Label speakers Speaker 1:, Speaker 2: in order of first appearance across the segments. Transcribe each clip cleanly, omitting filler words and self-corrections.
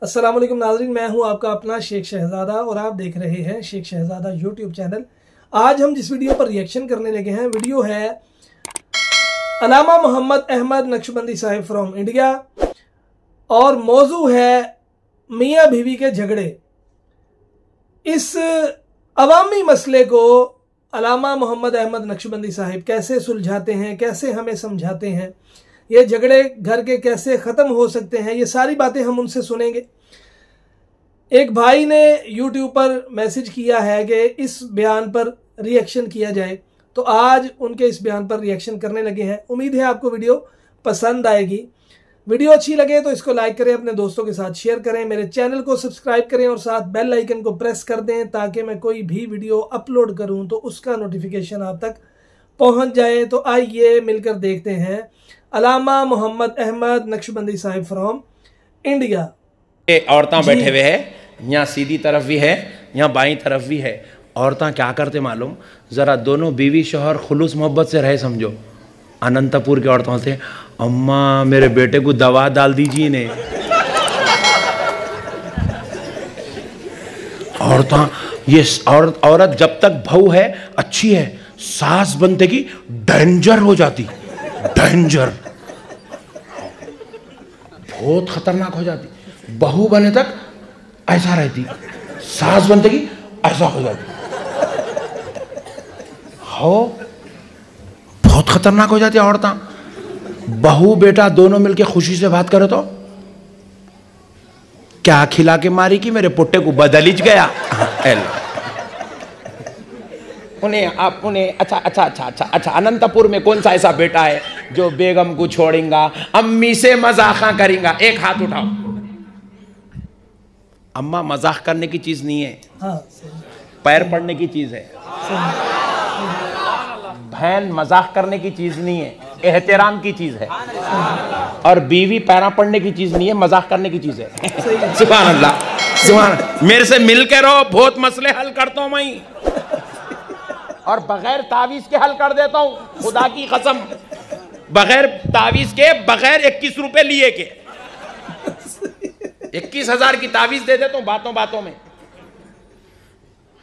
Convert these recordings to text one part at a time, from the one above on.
Speaker 1: अस्सलाम वालेकुम नाज़रीन, मैं हूं आपका अपना शेख शहजादा और आप देख रहे हैं शेख शहजादा यूट्यूब चैनल। आज हम जिस वीडियो पर रिएक्शन करने लगे हैं, वीडियो है अलामा मोहम्मद अहमद नक्शबंदी साहिब फ्रॉम इंडिया और मौजू है मियाँ बीवी के झगड़े। इस अवामी मसले को अलामा मोहम्मद अहमद नक्शबंदी साहिब कैसे सुलझाते हैं, कैसे हमें समझाते हैं, ये झगड़े घर के कैसे ख़त्म हो सकते हैं, ये सारी बातें हम उनसे सुनेंगे। एक भाई ने यूट्यूब पर मैसेज किया है कि इस बयान पर रिएक्शन किया जाए, तो आज उनके इस बयान पर रिएक्शन करने लगे हैं। उम्मीद है आपको वीडियो पसंद आएगी। वीडियो अच्छी लगे तो इसको लाइक करें, अपने दोस्तों के साथ शेयर करें, मेरे चैनल को सब्सक्राइब करें और साथ बेल आइकन को प्रेस कर दें ताकि मैं कोई भी वीडियो अपलोड करूं तो उसका नोटिफिकेशन आप तक पहुंच जाए। तो आइए मिलकर देखते हैं अलामा मोहम्मद अहमद नक्शबंदी साहिब फ्रॉम इंडिया।
Speaker 2: औरतां बैठे हुए हैं, यहाँ सीधी तरफ भी है, यहाँ बाईं तरफ भी है। औरतां क्या करते मालूम, जरा दोनों बीवी शोहर खुलूस मोहब्बत से रहे। समझो अनंतपुर के औरतों से, अम्मा मेरे बेटे को दवा डाल दीजिए ने। औरतां ये औरत जब तक बहू है अच्छी है, सास बनते की डेंजर हो जाती, डेंजर, बहुत खतरनाक हो जाती। बहू बने तक ऐसा रहती, सास बनते की ऐसा हो जाती, हो बहुत खतरनाक हो जाती औरतां। बहू बेटा दोनों मिलके खुशी से बात करो तो क्या खिला के मारी कि मेरे पुट्टे को बदलिज गया। उन्हें अच्छा अनंतपुर में कौन सा ऐसा बेटा है जो बेगम को छोड़ेगा, अम्मी से मजाक करेगा? एक हाथ उठाओ। अम्मा मजाक करने की चीज नहीं है, पैर पड़ने की चीज है। बहन मजाक करने की चीज नहीं है, एहतराम की चीज है। और बीवी पैरा पड़ने की चीज नहीं है, मजाक करने की चीज है। सुभान अल्लाह, सुभान। मेरे से मिलकर रहो, बहुत मसले हल करता हूं मैं, और बगैर तावीज के हल कर देता हूं, खुदा की कसम। बगैर तावीज के, बगैर 21 रुपए लिए के 21,000 की तावीज दे देता हूं बातों बातों में।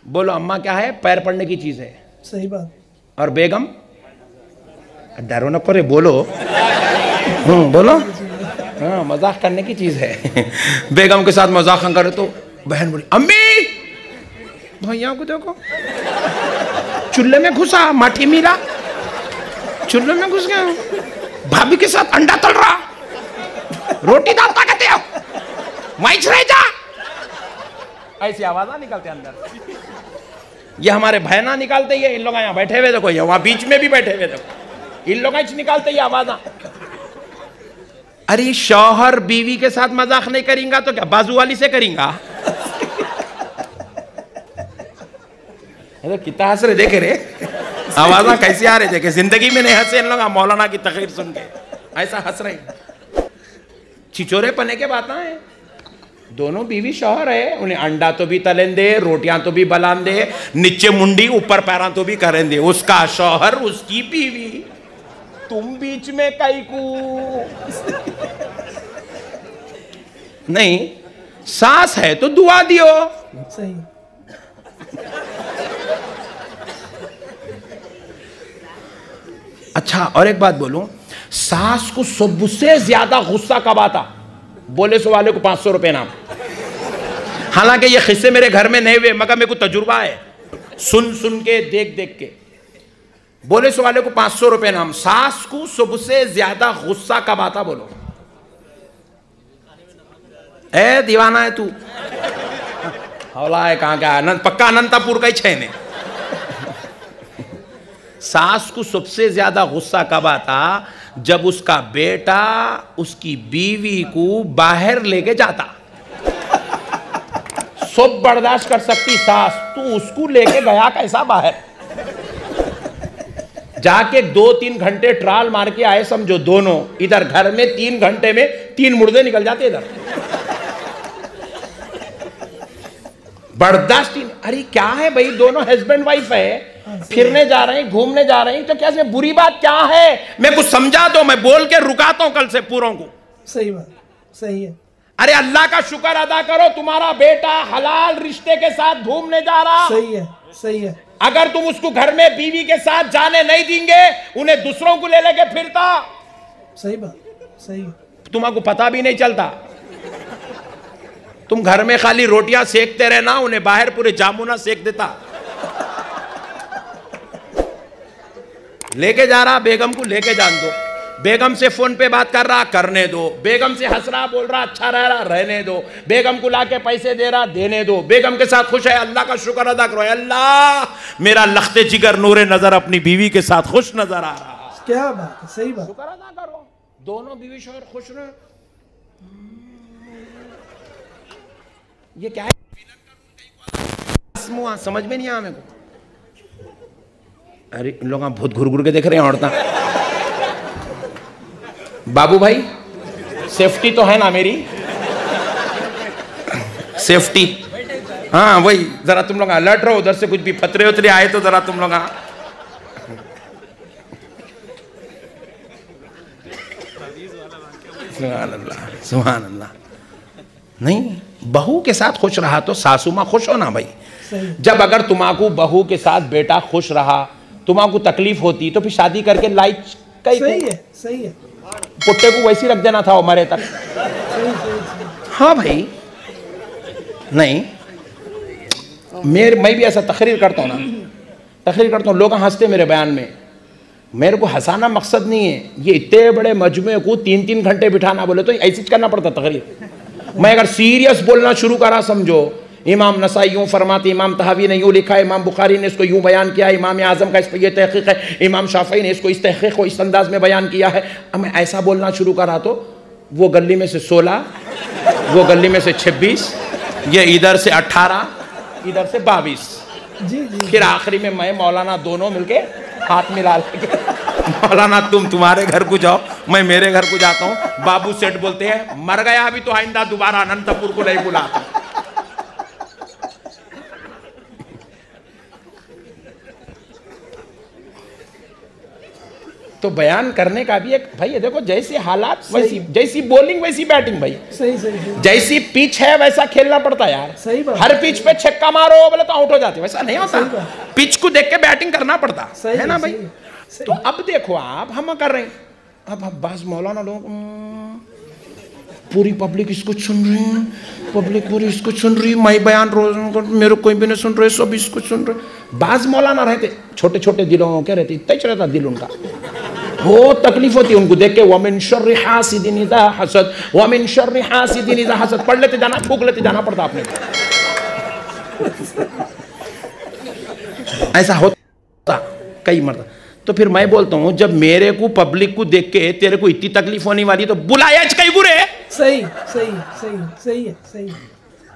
Speaker 2: बोलो अम्मा क्या है? पैर पड़ने की चीज है।
Speaker 1: सही बात।
Speaker 2: और बेगम डरो न करे, बोलो बोलो। हाँ, मजाक करने की चीज है। बेगम के साथ मजाक करे तो बहन बोली, अम्मी भैया को देखो चूल्हे में घुसा, माठी मिला, चूल्हे में घुस गया। भाभी के साथ अंडा तल रहा, रोटी डालता कहते हो, वहीं रह जा। ऐसी आवाज निकलते अंदर। ये हमारे बहना निकालते ही, इन लोग यहाँ बैठे हुए देखो, ये वहां बीच में भी बैठे हुए देखो, इन लोग निकालते ही आवाज। अरे शौहर बीवी के साथ मजाक नहीं करेंगा तो क्या बाजू वाली से करेंगा? कितना हंस रहे, देखे रे आवाज कैसे आ रहे, देखे। जिंदगी में नहीं हंसे इन लोग मौलाना की तकरीर सुन के, ऐसा हंस रहे। छिचोरे पने के बात है। दोनों बीवी शौहर है, उन्हें अंडा तो भी तलें दे, रोटियां तो भी बलान दे, नीचे मुंडी ऊपर पैरा तो भी करें दे। उसका शौहर, उसकी बीवी, तुम बीच में कई को नहीं। सास है तो दुआ दियो।
Speaker 1: सही।
Speaker 2: अच्छा, और एक बात बोलूं, सास को सबसे ज्यादा गुस्सा कब आता? बोले सो वाले को 500 रुपए नाम। हालांकि ये किस्से मेरे घर में नहीं हुए, मगर मेरे को तजुर्बा है, सुन सुन के, देख देख के। बोले सो वाले को 500 रुपए नाम। सास को सबसे ज्यादा गुस्सा कब आता? बोलो। ए दीवाना है तू, हौला है कहां का? पक्का अनंतपुर का ही छैने। सास को सबसे ज्यादा गुस्सा कब आता? जब उसका बेटा उसकी बीवी को बाहर लेके जाता। सब बर्दाश्त कर सकती सास, तू उसको लेके गया कैसा बाहर? जाके 2-3 घंटे ट्राल मार के आए, समझो दोनों इधर घर में 3 घंटे में 3 मुर्दे निकल जाते इधर। बर्दाश्त ही। अरे क्या है भाई, दोनों हस्बैंड वाइफ है, फिरने जा रहे हैं, घूमने जा रहे हैं, तो क्या बुरी बात क्या है? मैं कुछ समझा दो, मैं बोल के रुकाता हूं कल से पूरों को।
Speaker 1: सही बात, सही है।
Speaker 2: अरे अल्लाह का शुक्र अदा करो, तुम्हारा बेटा हलाल रिश्ते के साथ घूमने जा रहा।
Speaker 1: सही है, सही है।
Speaker 2: अगर तुम उसको घर में बीवी के साथ जाने नहीं देंगे, उन्हें दूसरों को ले लेके फिरता।
Speaker 1: सही बात, सही है।
Speaker 2: तुम्हारा पता भी नहीं चलता। तुम घर में खाली रोटियां सेकते रहना, उन्हें बाहर पूरे जामुना सेक देता। लेके जा रहा बेगम को, लेके जान दो। बेगम से फोन पे बात कर रहा, करने दो। बेगम से हंस रहा, बोल रहा, अच्छा रह रहा, रहने दो। बेगम को लाके पैसे दे रहा, देने दो। बेगम के साथ खुश है, अल्लाह का शुक्र अदा करो। अल्लाह मेरा लख्ते जिगर नूरे नजर अपनी बीवी के साथ खुश नजर आ रहा।
Speaker 1: क्या बात है, सही बात।
Speaker 2: शुक्र अदा करो, दोनों बीवी शौहर खुश रहे। ये क्या है? समझ में नहीं आया मेरे को। अरे इन लोग भूत घुर घुर के देख रहे हैं औरता। बाबू भाई सेफ्टी तो है ना मेरी? सेफ्टी, हाँ वही। जरा तुम लोग अलर्ट रहो, उधर से कुछ भी फतरे उतरे आए तो जरा तुम लोग सुभान अल्लाह, सुभान अल्लाह। नहीं, बहू के साथ खुश रहा तो सासू माँ खुश हो ना भाई। जब अगर तुम्हाकू बहू के साथ बेटा खुश रहा, तुम्हाकू तकलीफ होती तो फिर शादी करके लाइट कई।
Speaker 1: सही है, सही है।
Speaker 2: पुट्टे को वैसी रख देना था मरे तक। हाँ भाई, नहीं मैं भी ऐसा तकरीर करता हूँ ना, तकरीर करता हूँ, लोग हंसते मेरे बयान में। मेरे को हंसाना मकसद नहीं है। ये इतने बड़े मजमे को 3-3 घंटे बिठाना बोले तो ऐसी करना पड़ता तकरीर। मैं अगर सीरियस बोलना शुरू करा, समझो इमाम नसाई यूँ फरमाते, इमाम तहावी ने यूँ लिखा, इमाम बुखारी ने इसको यूँ बयान किया, इमाम आज़म का इस पर यह तहक़ीक़ है, इमाम शाफ़ई ने इसको इस तहक़ीक़ को इस अंदाज़ में बयान किया है। अब मैं ऐसा बोलना शुरू करा तो वो गली में से 16, वो गली में से 26, ये इधर से 18, इधर से 22।
Speaker 1: जी जी।
Speaker 2: फिर आखिरी में मैं मौलाना दोनों मिलके हाथ मिला लेके, मौलाना तुम तुम्हारे घर को जाओ, मैं मेरे घर को जाता हूँ। बाबू सेठ बोलते हैं मर गया अभी तो आइंदा दोबारा अनंतपुर को नहीं बुलाता। तो बयान करने का भी एक भाई, ये देखो जैसे हालात वैसी, जैसी बॉलिंग वैसी बैटिंग भाई।
Speaker 1: सही सही।
Speaker 2: जैसी पिच है वैसा खेलना पड़ता यार।
Speaker 1: सही बात।
Speaker 2: हर पिच पे छक्का मारो बोले तो आउट हो जाते, वैसा नहीं होता। पिच को देख के बैटिंग करना पड़ता है ना भाई। तो अब देखो आप, हम कर रहे हैं, अब बास मौलाना लोग पूरी पब्लिक इसको सुन रही है, पब्लिक पूरी इसको सुन रही है, मैं बयान रोज मेरे कोई भी नहीं सुन रहे, सब इसको सुन रहे। बाज मौलाना रहते छोटे छोटे दिलों के रहते, तय रहता दिल उनका, वो तकलीफ होती है उनको देख के। वमिन शर्रि हासिदिन इज़ा हसद, वमिन शर्रि हासिदिन इज़ा हसद पढ़ लेते जाना, फूक लेते जाना पड़ता आपने। ऐसा होता कई मरतबा। तो फिर मैं बोलता हूँ जब मेरे को पब्लिक को देख के तेरे को इतनी तकलीफ होने वाली तो बुलाया कई बुरे।
Speaker 1: सही सही सही सही है, सही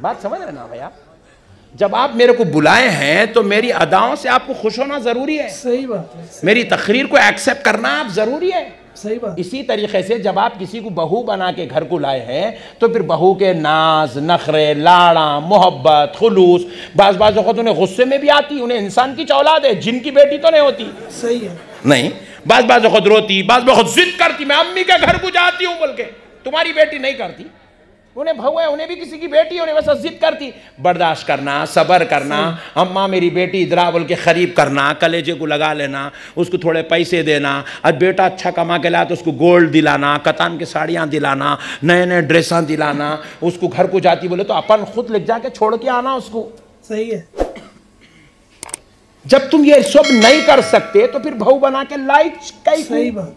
Speaker 2: बात समझ रहे ना भैया। जब आप मेरे को बुलाए हैं तो मेरी अदाओं से आपको खुश होना जरूरी है।
Speaker 1: सही बात है।
Speaker 2: मेरी तकरीर को एक्सेप्ट करना आप जरूरी है।
Speaker 1: सही बात।
Speaker 2: इसी तरीके से जब आप किसी को बहू बना के घर को लाए हैं तो फिर बहू के नाज नखरे लाड़ा मोहब्बत खुलूस बाज वक्त उन्हें गुस्से में भी आती, उन्हें इंसान की औलाद है, जिनकी बेटी तो नहीं होती।
Speaker 1: सही है।
Speaker 2: नहीं, बाज वक्त रोती, बाज वक्त जिद करती, मैं अम्मी के घर को जाती हूँ बोल के। तुम्हारी बेटी नहीं करती, उन्हें बहू है, उन्हें भी किसी की बेटी है, उन्हें वैसा जिद करती। बर्दाश्त करना, सब्र करना, अम्मा मेरी बेटी इधरा बोल के खरीब करना, कलेजे को लगा लेना, उसको थोड़े पैसे देना। अब बेटा अच्छा कमा के लाया तो उसको गोल्ड दिलाना, कतान की साड़ियाँ दिलाना, नए नए ड्रेसा दिलाना। उसको घर को जाती बोले तो अपन खुद ले जाके छोड़ के आना उसको।
Speaker 1: सही है।
Speaker 2: जब तुम ये सब नहीं कर सकते तो फिर बहू बना के लाइट कई।
Speaker 1: सही बात,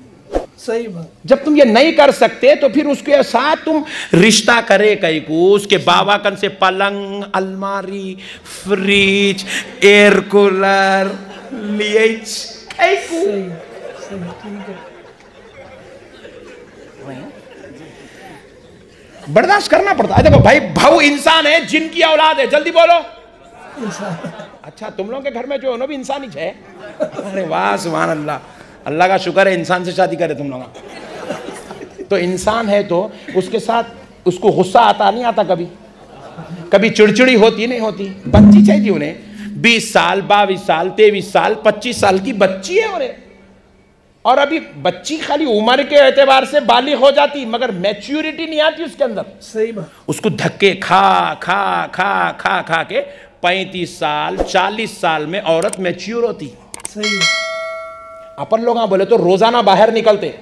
Speaker 1: सही बात।
Speaker 2: जब तुम ये नहीं कर सकते तो फिर उसके साथ तुम रिश्ता करे कई को, उसके बाबा कन से पलंग अलमारी फ्रिज एयर कूलर लिए कई को।
Speaker 1: सही सही, ठीक है।
Speaker 2: बर्दाश्त करना पड़ता है। देखो भाई, भाऊ इंसान है, जिनकी औलाद है, जल्दी बोलो। अच्छा, तुम लोगों के घर में जो है ना भी इंसान ही है। अरे वाह सुभान अल्लाह, अल्लाह का शुक्र है इंसान से शादी करे तुम लोग। तो इंसान है तो उसके साथ उसको गुस्सा आता नहीं आता, कभी कभी चिड़चिड़ी होती नहीं होती। बच्ची चाहिए उन्हें, 20 साल 22 साल 23 साल 25 साल की बच्ची है उन्हें। और अभी बच्ची खाली उम्र के एतबार से बालिग हो जाती, मगर मैच्योरिटी नहीं आती उसके अंदर।
Speaker 1: सही बात।
Speaker 2: उसको धक्के खा खा खा खा खा के 35 साल 40 साल में औरत मैच्योर होती।
Speaker 1: सही है।
Speaker 2: अपन लोग बोले तो रोजाना बाहर निकलते,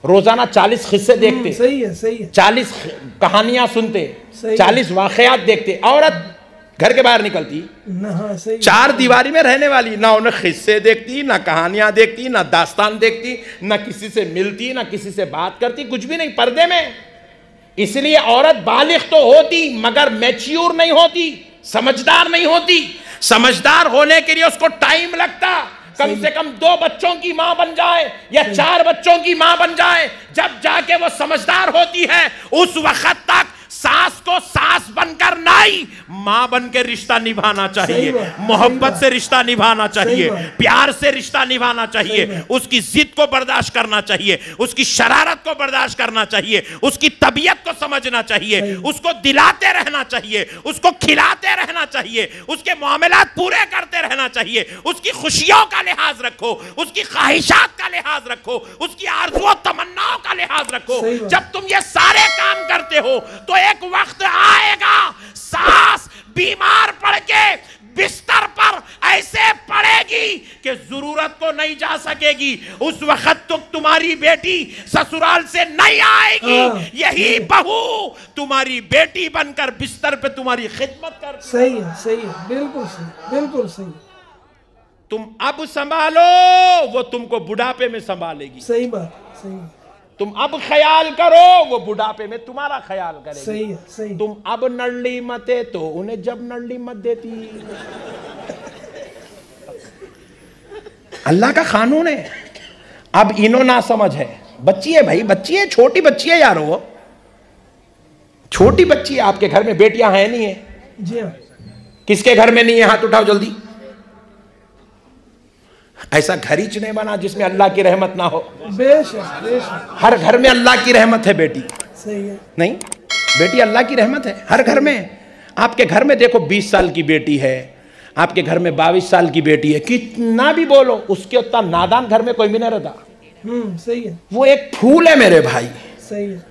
Speaker 2: रोजाना 40 किस्से देखते,
Speaker 1: सही है, सही है।
Speaker 2: 40 कहानियां सुनते, 40 वाकयात देखते। औरत घर के बाहर निकलती
Speaker 1: हाँ, सही।
Speaker 2: 4 दीवारी में रहने वाली, ना उन्हें किस्से देखती, ना कहानियां देखती, ना दास्तान देखती, ना किसी से मिलती, ना किसी से बात करती, कुछ भी नहीं, पर्दे में। इसलिए औरत बालिग तो होती मगर मैच्योर नहीं होती, समझदार नहीं होती। समझदार होने के लिए उसको टाइम लगता, कम से कम 2 बच्चों की मां बन जाए या 4 बच्चों की मां बन जाए, जब जाके वो समझदार होती है। उस वक्त तक सास को सास बनकर नहीं, मां बनकर रिश्ता निभाना चाहिए, मोहब्बत से रिश्ता निभाना चाहिए, प्यार से रिश्ता निभाना चाहिए, उसकी जिद को बर्दाश्त करना चाहिए, उसकी शरारत को बर्दाश्त करना चाहिए, उसकी तबीयत को समझना चाहिए, उसको दिलाते रहना चाहिए, उसको खिलाते रहना चाहिए, उसके मामलात पूरे करते रहना चाहिए, उसकी खुशियों का लिहाज रखो, उसकी ख्वाहिशात का लिहाज रखो, उसकी आरज़ू तमन्नाओं का लिहाज रखो। जब तुम ये सारे काम करते हो तो एक वक्त आएगा सास बीमार पड़ के बिस्तर पर ऐसे पड़ेगी कि जरूरत को नहीं जा सकेगी। उस वक्त तो तुम्हारी बेटी ससुराल से नहीं आएगी, यही बहू तुम्हारी बेटी बनकर बिस्तर पे तुम्हारी खिदमत कर।
Speaker 1: सही है, सही है, बिल्कुल सही, बिल्कुल सही।
Speaker 2: तुम अब संभालो, वो तुमको बुढ़ापे में संभालेगी।
Speaker 1: सही बात, सही।
Speaker 2: तुम अब ख्याल करो, वो बुढ़ापे में तुम्हारा ख्याल करेगी।
Speaker 1: सही है, सही।
Speaker 2: तुम अब नल्ली मते तो उन्हें जब नल्ली मत देती। अल्लाह का कानून है। अब इनो ना समझ है, बच्ची है भाई, बच्ची है, छोटी बच्ची है यार, वो छोटी बच्ची है। आपके घर में बेटियां हैं नहीं है?
Speaker 1: जी हाँ।
Speaker 2: किसके घर में नहीं है? हाथ उठाओ जल्दी। ऐसा घर ही नहीं बना जिसमें अल्लाह की रहमत ना हो।
Speaker 1: बेशक, बेशक।
Speaker 2: हर घर में अल्लाह की रहमत है बेटी।
Speaker 1: सही है।
Speaker 2: नहीं, बेटी अल्लाह की रहमत है हर घर में। आपके घर में देखो 20 साल की बेटी है, आपके घर में 22 साल की बेटी है, कितना भी बोलो उसके उतना नादान घर में कोई भी नहीं रहता।
Speaker 1: सही है।
Speaker 2: वो एक फूल है मेरे भाई।
Speaker 1: सही है।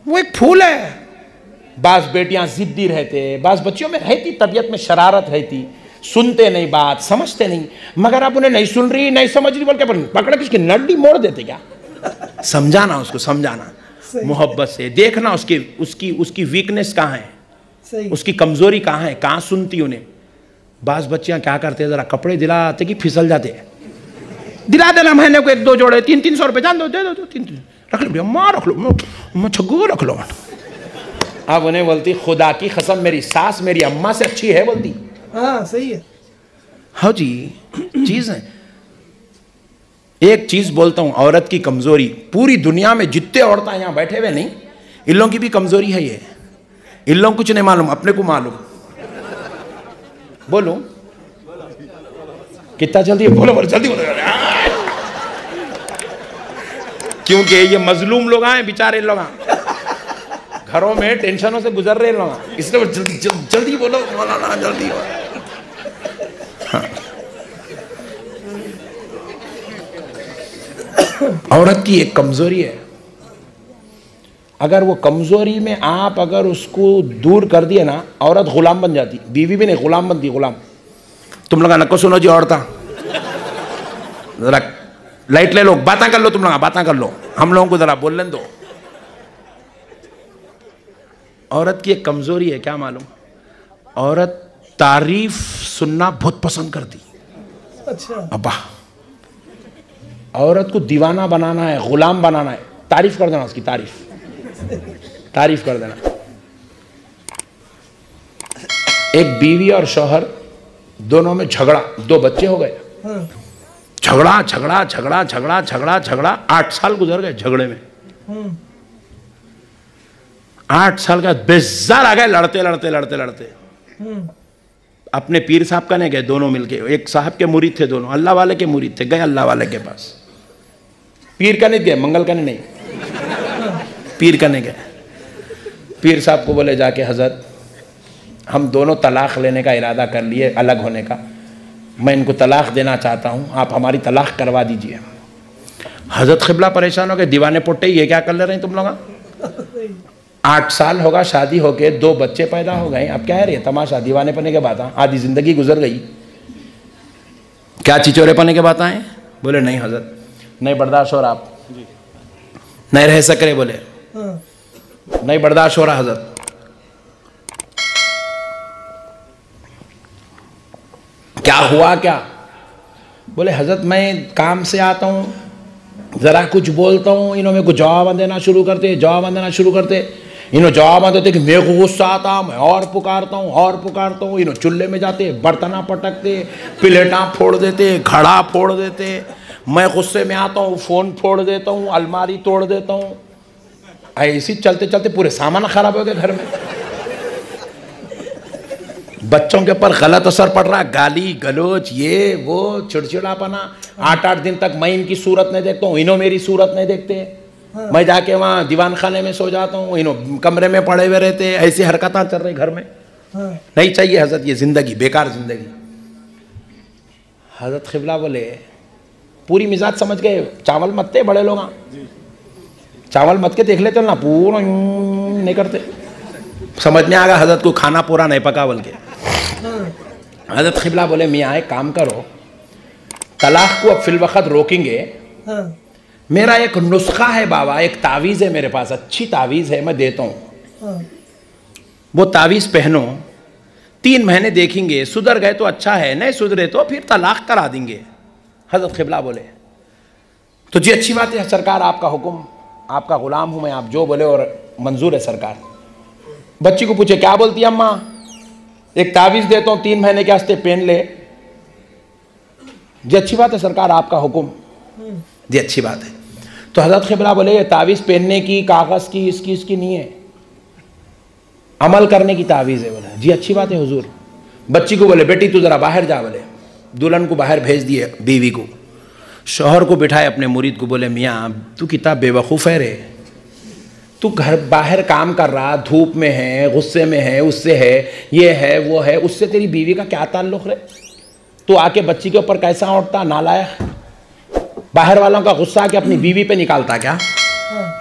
Speaker 2: वो एक फूल है। बास बेटियां जिद्दी रहते, बास बच्चियों में रहती, तबीयत में शरारत रहती, सुनते नहीं बात, समझते नहीं। मगर आप उन्हें नहीं सुन रही, नहीं समझ रही बोल के पकड़ के उसकी नड्डी मोड़ देते क्या? समझाना उसको, समझाना मोहब्बत से, देखना उसकी उसकी उसकी वीकनेस कहाँ है,
Speaker 1: सही। उसकी
Speaker 2: कमजोरी कहाँ है, कहाँ सुनती उन्हें। बास बच्चियां क्या करते हैं, जरा कपड़े दिलाते कि फिसल जाते हैं। दिला देना महीने को 1-2 जोड़े, 300-300 रुपए जान दो, दे दो, 3 रख लो, माँ रख लो, मैं छग्गू रख लो। अब उन्हें बोलती खुदा की कसम मेरी सास मेरी अम्मा से अच्छी है, बोलती।
Speaker 1: हाँ सही है।
Speaker 2: हाँ जी, चीज है। एक चीज बोलता हूं, औरत की कमजोरी पूरी दुनिया में जितने औरतें यहां बैठे हुए नहीं, इन लोगों की भी कमजोरी है ये। इन लोगों को कुछ नहीं मालूम, अपने को मालूम। बोलो कितना जल्दी बोलो, बोलो जल्दी बोलो। क्योंकि ये मजलूम लोग आए बेचारे, लोग घरों में टेंशनों से गुजर रहे लोग, इसलिए जल्दी जल्दी बोलो मौलाना, जल्दी हो। हाँ। औरत की एक कमजोरी है, अगर वो कमजोरी में आप अगर उसको दूर कर दिए ना, औरत गुलाम बन जाती। बीवी भी नहीं, गुलाम बनती, गुलाम। तुम लोग नको सुनो जी, औरता जरा लाइट ले लो, बातें कर लो, तुम लोग बातें कर लो, हम लोगों को जरा बोलने दो। औरत की एक कमजोरी है, क्या मालूम? औरत तारीफ सुनना बहुत पसंद करती।
Speaker 1: अच्छा।
Speaker 2: अब्बा, औरत को दीवाना बनाना है, गुलाम बनाना है, तारीफ कर देना उसकी, तारीफ कर देना। एक बीवी और शौहर दोनों में झगड़ा, 2 बच्चे हो गए।
Speaker 1: हाँ।
Speaker 2: झगड़ा झगड़ा झगड़ा झगड़ा झगड़ा झगड़ा, 8 साल गुजर गए झगड़े में। 8 साल का बेजार आ गए, लड़ते लड़ते लड़ते लड़ते। अपने पीर साहब का नहीं गए, दोनों मिलके, एक साहब के मुरीद थे दोनों, अल्लाह वाले के मुरीद थे, गए अल्लाह वाले के पास। पीर का नहीं गए, मंगल का नहीं, पीर का नहीं गए। पीर साहब को बोले जाके, हजरत हम दोनों तलाक लेने का इरादा कर लिए, अलग होने का, मैं इनको तलाक देना चाहता हूँ, आप हमारी तलाक करवा दीजिए। हजरत क़िबला परेशान हो गए, दीवाने पुट्टे ये क्या कर ले रहे हैं तुम लोग? 8 साल होगा शादी होके, 2 बच्चे पैदा हो गए, अब क्या है रे तमाशा? दीवाने पने के बात, आधी जिंदगी गुजर गई, क्या चिचोरे पने के बात आए? बोले नहीं हजरत, नहीं बर्दाश्त हो रहा, आप नहीं रह सक रहे, बोले नहीं बर्दाश्त हो रहा हजरत। क्या हुआ क्या? बोले हजरत मैं काम से आता हूँ, ज़रा कुछ बोलता हूँ, इन्हों में कुछ जवाब देना शुरू करते, इन्हों जवाब देते कि मेरे को गुस्सा आता, मैं और पुकारता हूँ, इन्हों चूल्हे में जाते, बर्तना पटकते, प्लेटा फोड़ देते, घड़ा फोड़ देते, मैं गुस्से में आता हूँ, फ़ोन फोड़ देता हूँ, अलमारी तोड़ देता हूँ, ऐसी चलते चलते पूरे सामान खराब हो गए घर में। बच्चों के ऊपर गलत असर पड़ रहा, गाली गलोच, ये वो चिड़चिड़ापना। 8-8 दिन तक मैं इनकी सूरत नहीं देखता हूँ, इन्हों मेरी सूरत नहीं देखते। मैं जाके वहाँ दीवान खाने में सो जाता हूँ, इन्हों कमरे में पड़े हुए रहते, ऐसी हरकतें चल रही घर में। नहीं चाहिए हजरत ये जिंदगी, बेकार जिंदगी। हजरत क़िबला बोले पूरी मिजाज समझ गए, चावल मत थे बड़े लोग, चावल मत के देख लेते ना, पूरा नहीं करते, समझ में आ गया हजरत को खाना पूरा नहीं पका बोल के। हजरत क़िबला बोले मियाँ एक काम करो, तलाक को अब फिल वक्त रोकेंगे, मेरा एक नुस्खा है बाबा, एक तावीज़ है मेरे पास, अच्छी तावीज़ है, मैं देता हूँ, वो तावीज़ पहनो, 3 महीने देखेंगे, सुधर गए तो अच्छा है, नहीं सुधरे तो फिर तलाक करा देंगे। हजरत क़िबला बोले तो जी अच्छी बात है सरकार, आपका हुक्म, आपका गुलाम हूँ मैं, आप जो बोले और मंजूर है सरकार। बच्ची को पूछे क्या बोलती है अम्मा? एक तावीज़ देता हूँ 3 महीने के वास्ते, पहन ले। जी अच्छी बात है सरकार, आपका हुक्म, जी अच्छी बात है। तो हजरत क़िबला बोले ये तावीज़ पहनने की, कागज़ की, इसकी नहीं है, अमल करने की तावीज़ है। बोले जी अच्छी बात है हुजूर। बच्ची को बोले बेटी तू ज़रा बाहर जा, बोले दुल्हन को बाहर भेज दिए, बीवी को, शौहर को बिठाए अपने मुरीद को, बोले मियाँ तू कितना बेवकूफ़ है रे, तू घर बाहर काम कर रहा, धूप में है, गुस्से में है, उससे है, ये है वो है, उससे तेरी बीवी का क्या ताल्लुक़ रे? तू आके बच्ची के ऊपर कैसा उठता, नालायक, बाहर वालों का गुस्सा आके अपनी बीवी पे निकालता क्या?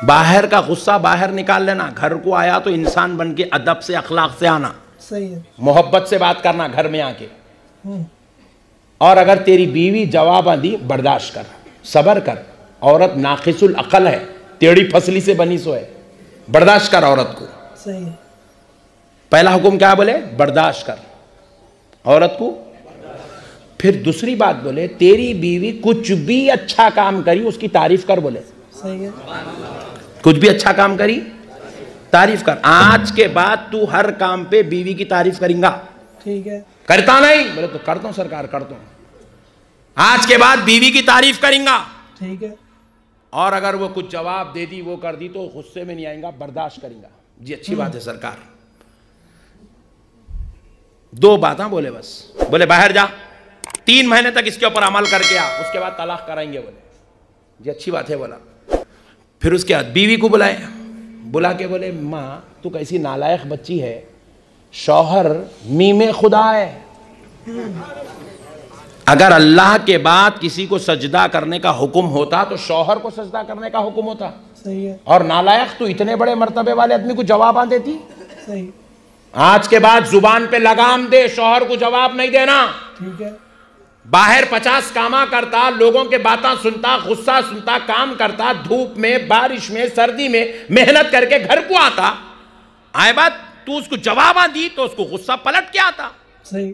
Speaker 2: बाहर का गुस्सा बाहर निकाल लेना, घर को आया तो इंसान बन के अदब से अखलाक से आना,
Speaker 1: सही है,
Speaker 2: मोहब्बत से बात करना घर में आके। और अगर तेरी बीवी जवाब दी, बर्दाश्त कर, सबर कर, औरत नाकिसुल अकल है, टेढ़ी फसली से बनी सो है, बर्दाश्त कर औरत को।
Speaker 1: सही है।
Speaker 2: पहला हुक्म क्या बोले? बर्दाश्त कर औरत को। फिर दूसरी बात बोले तेरी बीवी कुछ भी अच्छा काम करी उसकी तारीफ कर, बोले
Speaker 1: सही है,
Speaker 2: कुछ भी अच्छा काम करी तारीफ कर। आज के बाद तू हर काम पे बीवी की तारीफ करेंगा,
Speaker 1: ठीक है,
Speaker 2: करता नहीं? बोले तो करता हूं सरकार, करता हूं, आज के बाद बीवी की तारीफ करेंगा,
Speaker 1: ठीक है।
Speaker 2: और अगर वो कुछ जवाब दे दी, वो कर दी तो गुस्से में नहीं आएगा, बर्दाश्त करेंगा। जी अच्छी बात है सरकार। 2 बातें बोले बस, बोले बाहर जा, 3 महीने तक इसके ऊपर अमल करके आ, उसके बाद तलाक कराएंगे, बोले जी अच्छी बात है बोला। फिर उसके बाद बीवी को बुलाए, बुला के बोले माँ तू कैसी नालायक बच्ची है, शौहर मीमे खुदा है, अगर अल्लाह के बाद किसी को सजदा करने का हुक्म होता तो शौहर को सजदा करने का हुक्म होता।
Speaker 1: सही है,
Speaker 2: और नालायक तू इतने बड़े मर्तबे वाले आदमी को जवाब देती।
Speaker 1: सही,
Speaker 2: आज के बाद जुबान पे लगाम दे, शौहर को जवाब नहीं देना।
Speaker 1: ठीक है,
Speaker 2: बाहर 50 कामा करता, लोगों के बातें सुनता, गुस्सा सुनता, काम करता, धूप में, बारिश में, सर्दी में मेहनत करके घर को आता, आए बात तू उसको जवाब दी तो उसको गुस्सा पलट के आता।
Speaker 1: सही,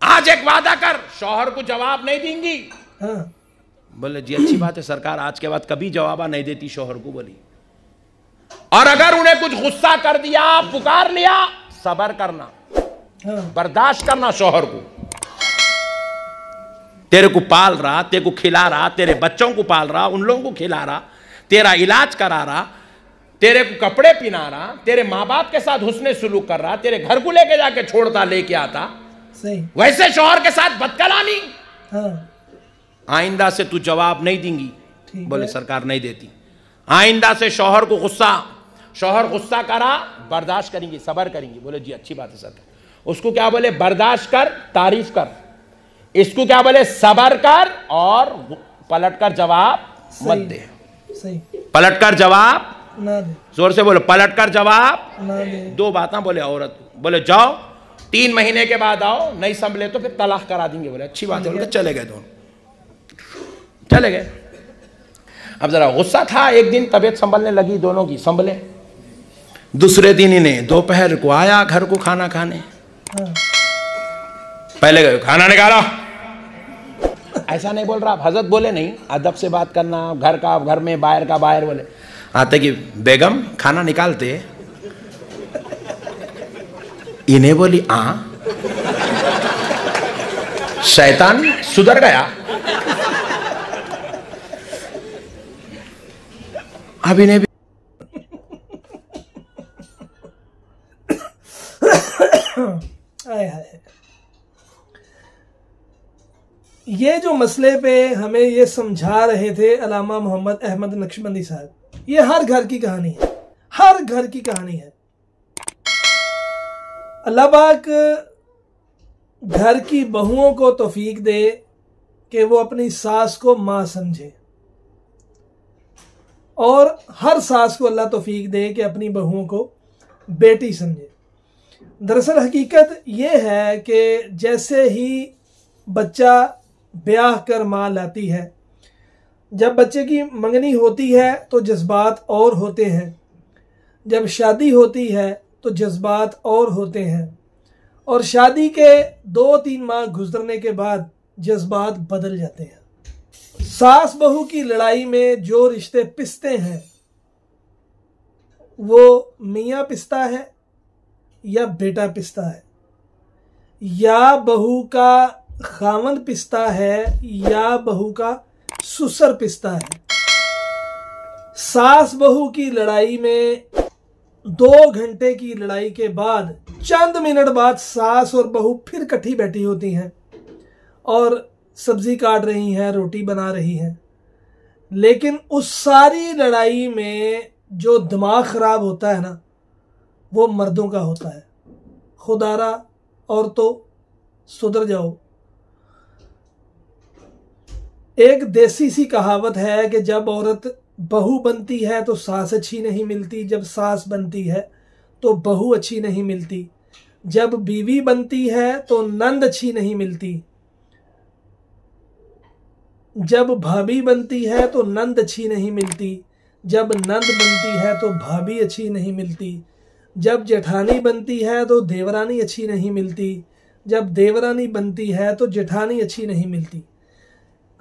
Speaker 2: आज एक वादा कर, शौहर को जवाब नहीं देंगी।
Speaker 1: हाँ,
Speaker 2: बोले जी अच्छी बात है सरकार, आज के बाद कभी जवाब नहीं देती शौहर को, बोली। और अगर उन्हें कुछ गुस्सा कर दिया, पुकार लिया, सबर करना,
Speaker 1: हाँ,
Speaker 2: बर्दाश्त करना शौहर को। तेरे को पाल रहा, तेरे को खिला रहा, तेरे बच्चों को पाल रहा, उन लोगों को खिला रहा, तेरा इलाज करा रहा, तेरे को कपड़े पहना रहा, तेरे माँ बाप के साथ हुस्ने सुलूक कर रहा, तेरे घर को लेके जाके छोड़ता, लेके आता,
Speaker 1: सही,
Speaker 2: वैसे शौहर के साथ बदकलामी,
Speaker 1: हाँ,
Speaker 2: आइंदा से तू जवाब नहीं देंगी।
Speaker 1: ठीक
Speaker 2: बोले
Speaker 1: है,
Speaker 2: सरकार नहीं देती। आइंदा से शौहर को शौहर गुस्सा करा, बर्दाश्त करेंगी, सबर करेंगी। बोले जी अच्छी बात है सरकार। उसको क्या बोले? बर्दाश्त कर, तारीफ कर। इसको क्या बोले? सबर कर और पलटकर जवाब मत दे।
Speaker 1: सही।
Speaker 2: पलटकर जवाब
Speaker 1: ना दे।
Speaker 2: जोर से बोलो, पलटकर जवाब
Speaker 1: ना दे।
Speaker 2: दो बातें बोले औरत, बोले जाओ 3 महीने के बाद आओ, नहीं संभले तो फिर तलाक करा देंगे। बोले अच्छी बात है। बोले चले गए, दोनों चले गए। अब जरा गुस्सा था, एक दिन तबीयत संभलने लगी दोनों की, संभले। दूसरे दिन इन्हें दोपहर को आया घर को खाना खाने।
Speaker 1: हाँ।
Speaker 2: पहले गए खाना निकाला, ऐसा नहीं बोल रहा, हजरत बोले नहीं, अदब से बात करना, घर का घर में, बाहर का बाहर। बोले आते कि बेगम खाना निकालते, इन्हें बोली शैतान सुधर गया। अब इन्हें भी
Speaker 1: ये जो मसले पे हमें ये समझा रहे थे अल्लामा मोहम्मद अहमद नक्शबंदी साहब, ये हर घर की कहानी है, हर घर की कहानी है। अल्लाह पाक घर की बहुओं को तौफीक दे कि वो अपनी सास को माँ समझे, और हर सास को अल्लाह तौफीक दे कि अपनी बहुओं को बेटी समझे। दरअसल हकीकत ये है कि जैसे ही बच्चा ब्याह कर माँ लाती है, जब बच्चे की मंगनी होती है तो जज्बात और होते हैं, जब शादी होती है तो जज्बात और होते हैं, और शादी के 2-3 माह गुजरने के बाद जज्बात बदल जाते हैं। सास बहू की लड़ाई में जो रिश्ते पिसते हैं वो मियाँ पिसता है या बेटा पिसता है, या बहू का खामन पिसता है या बहू का ससुर पिसता है। सास बहू की लड़ाई में 2 घंटे की लड़ाई के बाद चंद मिनट बाद सास और बहू फिर इकट्ठी बैठी होती हैं और सब्जी काट रही हैं, रोटी बना रही हैं, लेकिन उस सारी लड़ाई में जो दिमाग खराब होता है ना, वो मर्दों का होता है। खुदारा औरतों सुधर जाओ। एक देसी सी कहावत है कि जब औरत बहू बनती है तो सास अच्छी नहीं मिलती, जब सास बनती है तो बहू अच्छी नहीं मिलती, जब बीवी बनती है तो नंद अच्छी नहीं मिलती, जब भाभी बनती है तो नंद अच्छी नहीं मिलती, जब नंद बनती है तो भाभी अच्छी नहीं मिलती, जब जेठानी बनती है तो देवरानी अच्छी नहीं मिलती, जब देवरानी बनती है तो जेठानी अच्छी नहीं मिलती।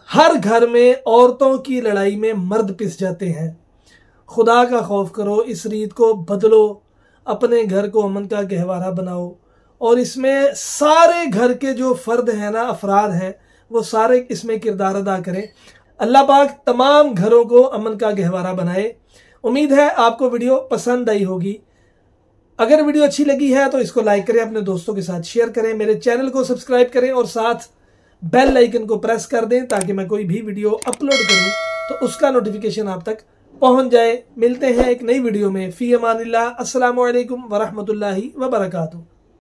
Speaker 1: हर घर में औरतों की लड़ाई में मर्द पिस जाते हैं। खुदा का खौफ करो, इस रीत को बदलो, अपने घर को अमन का गहवारा बनाओ, और इसमें सारे घर के जो फर्द हैं ना, अफराद हैं, वो सारे इसमें किरदार अदा करें। अल्लाह पाक तमाम घरों को अमन का गहवारा बनाए। उम्मीद है आपको वीडियो पसंद आई होगी। अगर वीडियो अच्छी लगी है तो इसको लाइक करें, अपने दोस्तों के साथ शेयर करें, मेरे चैनल को सब्सक्राइब करें और साथ बेल आइकन को प्रेस कर दें ताकि मैं कोई भी वीडियो अपलोड करूं तो उसका नोटिफिकेशन आप तक पहुंच जाए। मिलते हैं एक नई वीडियो में। फी अमानिल्लाह। अस्सलामु अलैकुम वरहमतुल्लाहि वबरकातुहू।